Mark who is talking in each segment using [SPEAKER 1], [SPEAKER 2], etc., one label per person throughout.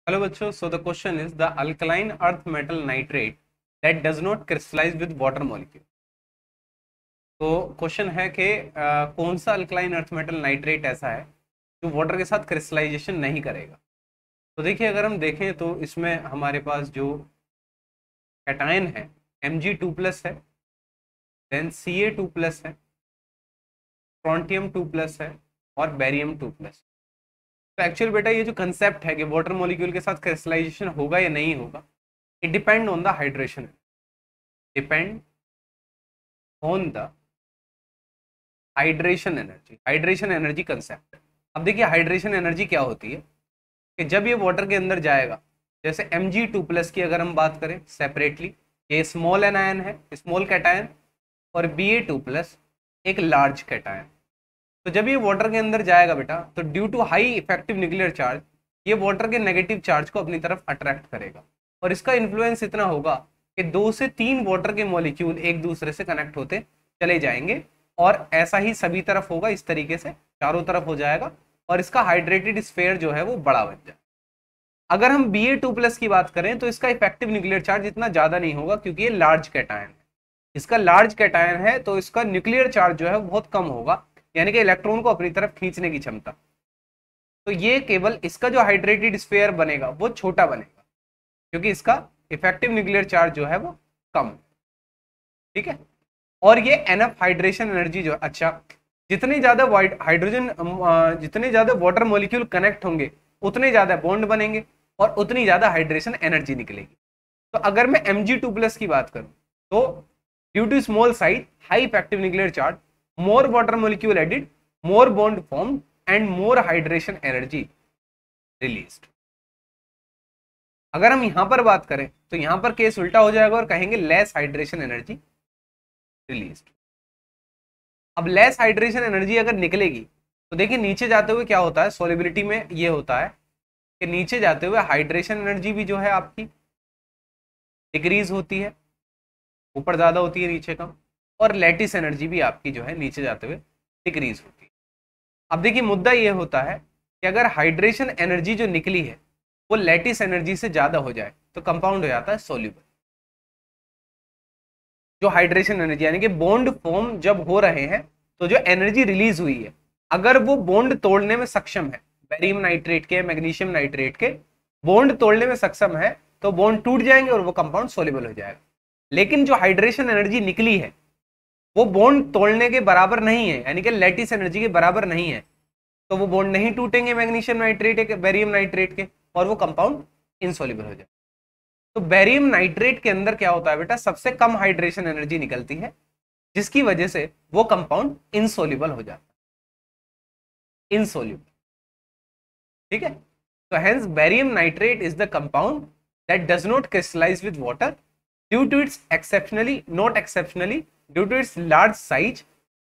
[SPEAKER 1] Hello बच्चों, so the question is the alkaline earth metal nitrate that does not crystallise with water molecule. तो question है कि कौन सा अल्कलाइन अर्थ मेटल नाइट्रेट ऐसा है जो वाटर के साथ क्रिस्टलाइजेशन नहीं करेगा। तो देखिए, अगर हम देखें तो इसमें हमारे पास जो कैटायन है Mg2+ है, देन Ca2+ है, स्ट्रोंटियम 2+ है और बेरियम 2+। तो एक्चुअल बेटा ये जो कंसेप्ट है कि वाटर मॉलिक्यूल के साथ क्रिस्टलाइजेशन होगा या नहीं होगा, it depend on the hydration, depend on the hydration energy concept. अब देखिए, हाइड्रेशन एनर्जी क्या होती है कि जब ये वाटर के अंदर जाएगा, जैसे Mg2+ की अगर हम बात करें सेपरेटली, ये स्मॉल एनायन है, स्मॉल कैटायन, और Ba2+ एक लार्ज कैटायन। तो जब ये वाटर के अंदर जाएगा बेटा, तो due to high effective nuclear charge ये वाटर के नेगेटिव चार्ज को अपनी तरफ अट्रैक्ट करेगा, और इसका इन्फ्लुएंस इतना होगा कि 2 से 3 वाटर के मॉलिक्यूल एक दूसरे से कनेक्ट होते चले जाएंगे, और ऐसा ही सभी तरफ होगा, इस तरीके से चारों तरफ हो जाएगा, और इसका हाइड्रेटेड स्फीयर जो है वो बड़ा बन जाए। अगर हम Ba2+ की बात करें तो इसका इफेक्टिव न्यूक्लियर चार्ज इतना ज्यादा नहीं होगा, क्योंकि ये लार्ज कैटायन है। इसका लार्ज कैटायन है तो इसका न्यूक्लियर चार्ज जो है वो बहुत कम होगा, यानी कि इलेक्ट्रॉन को अपनी तरफ खींचने की क्षमता। तो ये केवल इसका जो हाइड्रेटेड स्फीयर बनेगा वो छोटा बनेगा, क्योंकि इसका इफेक्टिव न्यूक्लियर चार्ज जो है वो कम। ठीक है, और ये एनफ हाइड्रेशन एनर्जी जो, अच्छा, जितने ज्यादा हाइड्रोजन जितने ज्यादा वाटर मॉलिक्यूल कनेक्ट होंगे उतने ज्यादा बॉन्ड बनेंगे और उतनी ज्यादा हाइड्रेशन एनर्जी निकलेगी। तो अगर मैं Mg2+ की बात करूं तो due to small size, high effective nuclear charge, more water molecule added, more bond formed and more hydration energy released। अगर हम यहां पर बात करें तो यहां पर केस उल्टा हो जाएगा और कहेंगे लेस हाइड्रेशन एनर्जी रिलीज्ड। अब लेस हाइड्रेशन एनर्जी अगर निकलेगी तो देखिए, नीचे जाते हुए क्या होता है, सोलिबिलिटी में ये होता है कि नीचे जाते हुए हाइड्रेशन एनर्जी भी जो है आपकी डिक्रीज होती है, ऊपर ज्यादा होती है नीचे कम, और लैटिस एनर्जी भी आपकी जो है नीचे जाते हुए डिक्रीज होती है। अब देखिए, मुद्दा ये होता है कि अगर हाइड्रेशन एनर्जी जो निकली है वो लैटिस एनर्जी से ज्यादा हो जाए तो कंपाउंड हो जाता है सोल्यूबल। जो हाइड्रेशन एनर्जी यानी कि बॉन्ड फॉर्म जब हो रहे हैं तो जो एनर्जी रिलीज हुई है, अगर वो बॉन्ड तोड़ने में सक्षम है, बेरियम नाइट्रेट के, मैग्नीशियम नाइट्रेट के बॉन्ड तोड़ने में सक्षम है, तो बॉन्ड टूट जाएंगे और वो कंपाउंड सोल्यूबल हो जाएगा। लेकिन जो हाइड्रेशन एनर्जी निकली है वो बॉन्ड तोड़ने के बराबर नहीं है, यानी कि लैटिस एनर्जी के बराबर नहीं है, तो वो बॉन्ड नहीं टूटेंगे मैग्नीशियम नाइट्रेट के, बेरियम नाइट्रेट के, और वो कंपाउंड इनसॉल्युबल हो जाए। तो बेरियम नाइट्रेट के अंदर क्या होता है बेटा, सबसे कम हाइड्रेशन एनर्जी निकलती है, जिसकी वजह से वो कंपाउंड इनसॉल्युबल हो जाता है, इनसॉल्युबल। ठीक है, तो hence barium nitrate is the compound that does not crystallise with water due to its not exceptionally, due to its large size,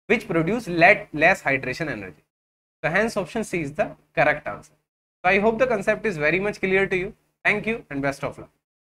[SPEAKER 1] which produce less hydration energy. So hence option C is the correct answer. So I hope the concept is very much clear to you. Thank you and best of luck.